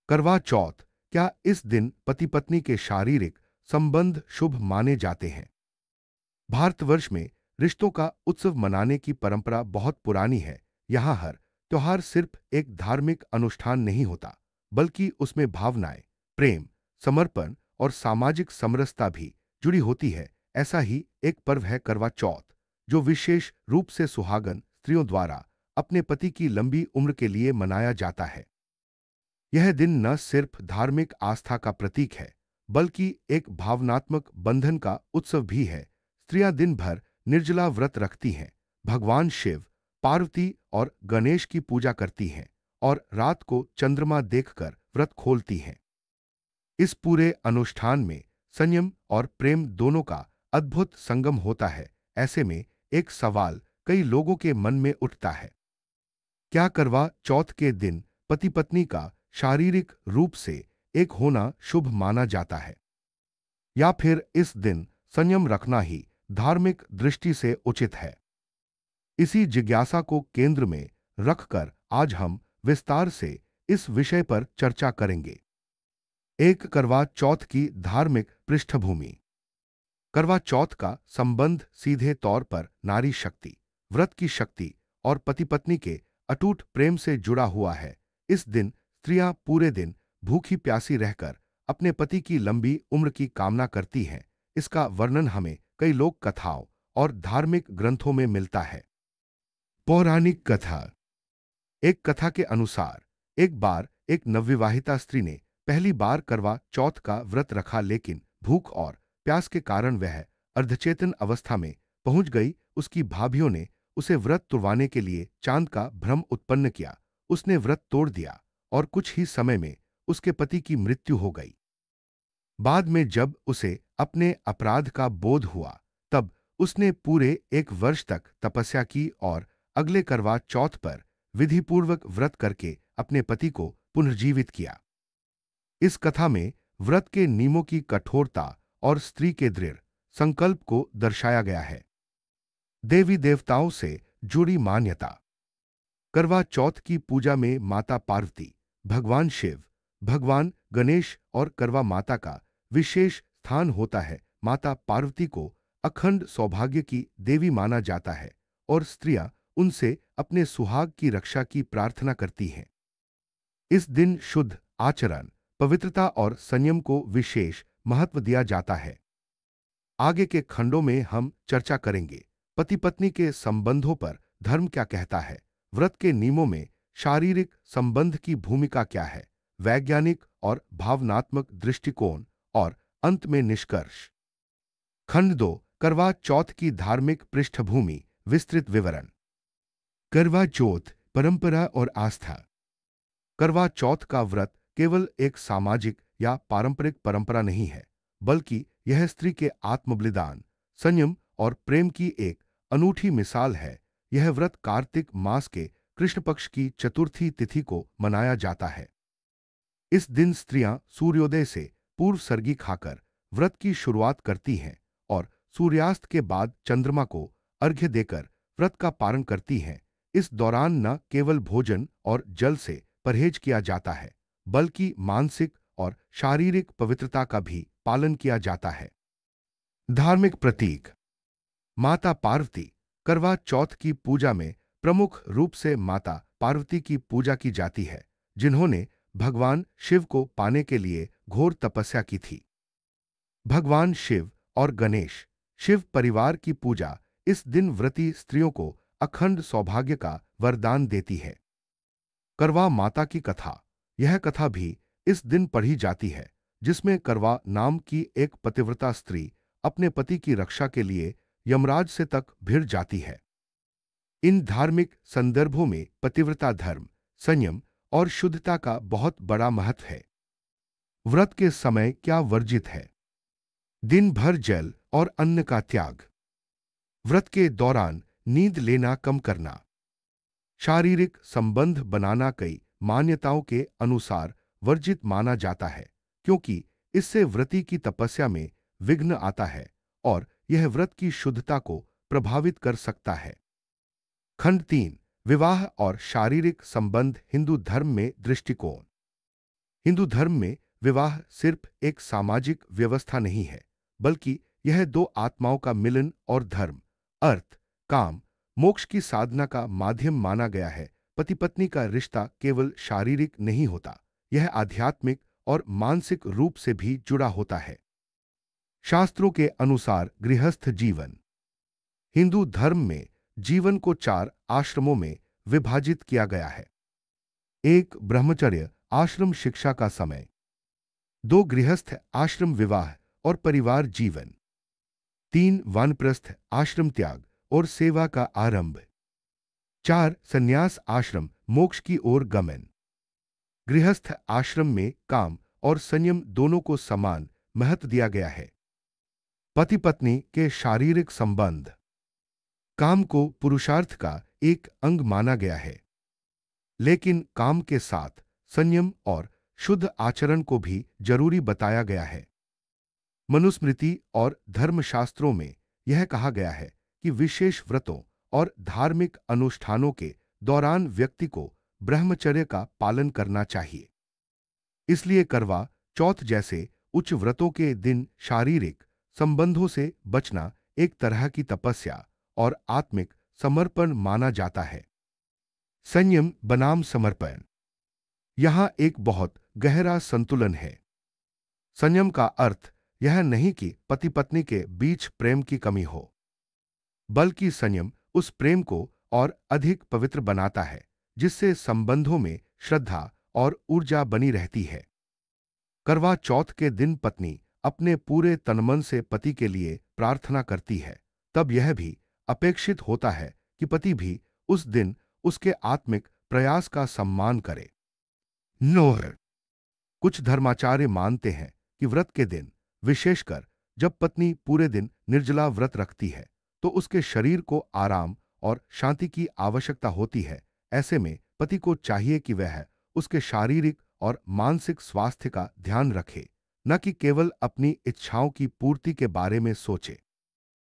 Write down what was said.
करवा चौथ, क्या इस दिन पति पत्नी के शारीरिक संबंध शुभ माने जाते हैं? भारतवर्ष में रिश्तों का उत्सव मनाने की परंपरा बहुत पुरानी है। यहाँ हर त्योहार सिर्फ एक धार्मिक अनुष्ठान नहीं होता, बल्कि उसमें भावनाएं, प्रेम, समर्पण और सामाजिक समरसता भी जुड़ी होती है। ऐसा ही एक पर्व है करवा चौथ, जो विशेष रूप से सुहागन स्त्रियों द्वारा अपने पति की लंबी उम्र के लिए मनाया जाता है। यह दिन न सिर्फ धार्मिक आस्था का प्रतीक है, बल्कि एक भावनात्मक बंधन का उत्सव भी है। स्त्रियां दिन भर निर्जला व्रत रखती हैं, भगवान शिव, पार्वती और गणेश की पूजा करती हैं और रात को चंद्रमा देखकर व्रत खोलती हैं। इस पूरे अनुष्ठान में संयम और प्रेम दोनों का अद्भुत संगम होता है। ऐसे में एक सवाल कई लोगों के मन में उठता है: क्या करवा चौथ के दिन पति पत्नी का शारीरिक रूप से एक होना शुभ माना जाता है, या फिर इस दिन संयम रखना ही धार्मिक दृष्टि से उचित है? इसी जिज्ञासा को केंद्र में रखकर आज हम विस्तार से इस विषय पर चर्चा करेंगे। एक, करवा चौथ की धार्मिक पृष्ठभूमि। करवा चौथ का संबंध सीधे तौर पर नारी शक्ति, व्रत की शक्ति और पति पत्नी के अटूट प्रेम से जुड़ा हुआ है। इस दिन स्त्रियां पूरे दिन भूखी प्यासी रहकर अपने पति की लंबी उम्र की कामना करती हैं। इसका वर्णन हमें कई लोक कथाओं और धार्मिक ग्रंथों में मिलता है। पौराणिक कथा। एक कथा के अनुसार एक बार एक नवविवाहिता स्त्री ने पहली बार करवा चौथ का व्रत रखा, लेकिन भूख और प्यास के कारण वह अर्धचेतन अवस्था में पहुंच गई। उसकी भाभीियों ने उसे व्रत तुड़वाने के लिए चांद का भ्रम उत्पन्न किया। उसने व्रत तोड़ दिया और कुछ ही समय में उसके पति की मृत्यु हो गई। बाद में जब उसे अपने अपराध का बोध हुआ, तब उसने पूरे एक वर्ष तक तपस्या की और अगले करवा चौथ पर विधिपूर्वक व्रत करके अपने पति को पुनर्जीवित किया। इस कथा में व्रत के नियमों की कठोरता और स्त्री के दृढ़ संकल्प को दर्शाया गया है। देवी देवताओं से जुड़ी मान्यता। करवा चौथ की पूजा में माता पार्वती, भगवान शिव, भगवान गणेश और करवा माता का विशेष स्थान होता है। माता पार्वती को अखंड सौभाग्य की देवी माना जाता है और स्त्रियां उनसे अपने सुहाग की रक्षा की प्रार्थना करती हैं। इस दिन शुद्ध आचरण, पवित्रता और संयम को विशेष महत्व दिया जाता है। आगे के खंडों में हम चर्चा करेंगे पति पत्नी के संबंधों पर धर्म क्या कहता है, व्रत के नियमों में शारीरिक संबंध की भूमिका क्या है, वैज्ञानिक और भावनात्मक दृष्टिकोण, और अंत में निष्कर्ष। खंड 2, करवा चौथ की धार्मिक पृष्ठभूमि, विस्तृत विवरण। करवा चौथ, परंपरा और आस्था। करवा चौथ का व्रत केवल एक सामाजिक या पारंपरिक परंपरा नहीं है, बल्कि यह स्त्री के आत्मबलिदान, संयम और प्रेम की एक अनूठी मिसाल है। यह व्रत कार्तिक मास के कृष्ण पक्ष की चतुर्थी तिथि को मनाया जाता है। इस दिन स्त्रियां सूर्योदय से पूर्व सर्गी खाकर व्रत की शुरुआत करती हैं और सूर्यास्त के बाद चंद्रमा को अर्घ्य देकर व्रत का पारण करती हैं। इस दौरान न केवल भोजन और जल से परहेज किया जाता है, बल्कि मानसिक और शारीरिक पवित्रता का भी पालन किया जाता है। धार्मिक प्रतीक। माता पार्वती। करवा चौथ की पूजा में प्रमुख रूप से माता पार्वती की पूजा की जाती है, जिन्होंने भगवान शिव को पाने के लिए घोर तपस्या की थी। भगवान शिव और गणेश, शिव परिवार की पूजा इस दिन व्रती स्त्रियों को अखंड सौभाग्य का वरदान देती है। करवा माता की कथा। यह कथा भी इस दिन पढ़ी जाती है, जिसमें करवा नाम की एक पतिव्रता स्त्री अपने पति की रक्षा के लिए यमराज से तक भिड़ जाती है। इन धार्मिक संदर्भों में पतिव्रता धर्म, संयम और शुद्धता का बहुत बड़ा महत्व है। व्रत के समय क्या वर्जित है? दिन भर जल और अन्न का त्याग। व्रत के दौरान नींद लेना कम करना। शारीरिक संबंध बनाना कई मान्यताओं के अनुसार वर्जित माना जाता है, क्योंकि इससे व्रती की तपस्या में विघ्न आता है और यह व्रत की शुद्धता को प्रभावित कर सकता है। खंड 3, विवाह और शारीरिक संबंध, हिंदू धर्म में दृष्टिकोण। हिंदू धर्म में विवाह सिर्फ एक सामाजिक व्यवस्था नहीं है, बल्कि यह दो आत्माओं का मिलन और धर्म, अर्थ, काम, मोक्ष की साधना का माध्यम माना गया है। पति पत्नी का रिश्ता केवल शारीरिक नहीं होता, यह आध्यात्मिक और मानसिक रूप से भी जुड़ा होता है। शास्त्रों के अनुसार गृहस्थ जीवन, हिंदू धर्म में जीवन को 4 आश्रमों में विभाजित किया गया है। 1 ब्रह्मचर्य आश्रम शिक्षा का समय, 2 गृहस्थ आश्रम विवाह और परिवार जीवन, 3 वानप्रस्थ आश्रम त्याग और सेवा का आरंभ, 4 संन्यास आश्रम मोक्ष की ओर गमन। गृहस्थ आश्रम में काम और संयम दोनों को समान महत्व दिया गया है। पति पत्नी के शारीरिक संबंध, काम को पुरुषार्थ का एक अंग माना गया है, लेकिन काम के साथ संयम और शुद्ध आचरण को भी जरूरी बताया गया है। मनुस्मृति और धर्मशास्त्रों में यह कहा गया है कि विशेष व्रतों और धार्मिक अनुष्ठानों के दौरान व्यक्ति को ब्रह्मचर्य का पालन करना चाहिए। इसलिए करवा चौथ जैसे उच्च व्रतों के दिन शारीरिक संबंधों से बचना एक तरह की तपस्या और आत्मिक समर्पण माना जाता है। संयम बनाम समर्पण, यहां एक बहुत गहरा संतुलन है। संयम का अर्थ यह नहीं कि पति पत्नी के बीच प्रेम की कमी हो, बल्कि संयम उस प्रेम को और अधिक पवित्र बनाता है जिससे संबंधों में श्रद्धा और ऊर्जा बनी रहती है। करवा चौथ के दिन पत्नी अपने पूरे तनमन से पति के लिए प्रार्थना करती है। तब यह भी अपेक्षित होता है कि पति भी उस दिन उसके आत्मिक प्रयास का सम्मान करे। नोह, कुछ धर्माचार्य मानते हैं कि व्रत के दिन, विशेषकर जब पत्नी पूरे दिन निर्जला व्रत रखती है, तो उसके शरीर को आराम और शांति की आवश्यकता होती है। ऐसे में पति को चाहिए कि वह उसके शारीरिक और मानसिक स्वास्थ्य का ध्यान रखे, न कि केवल अपनी इच्छाओं की पूर्ति के बारे में सोचे।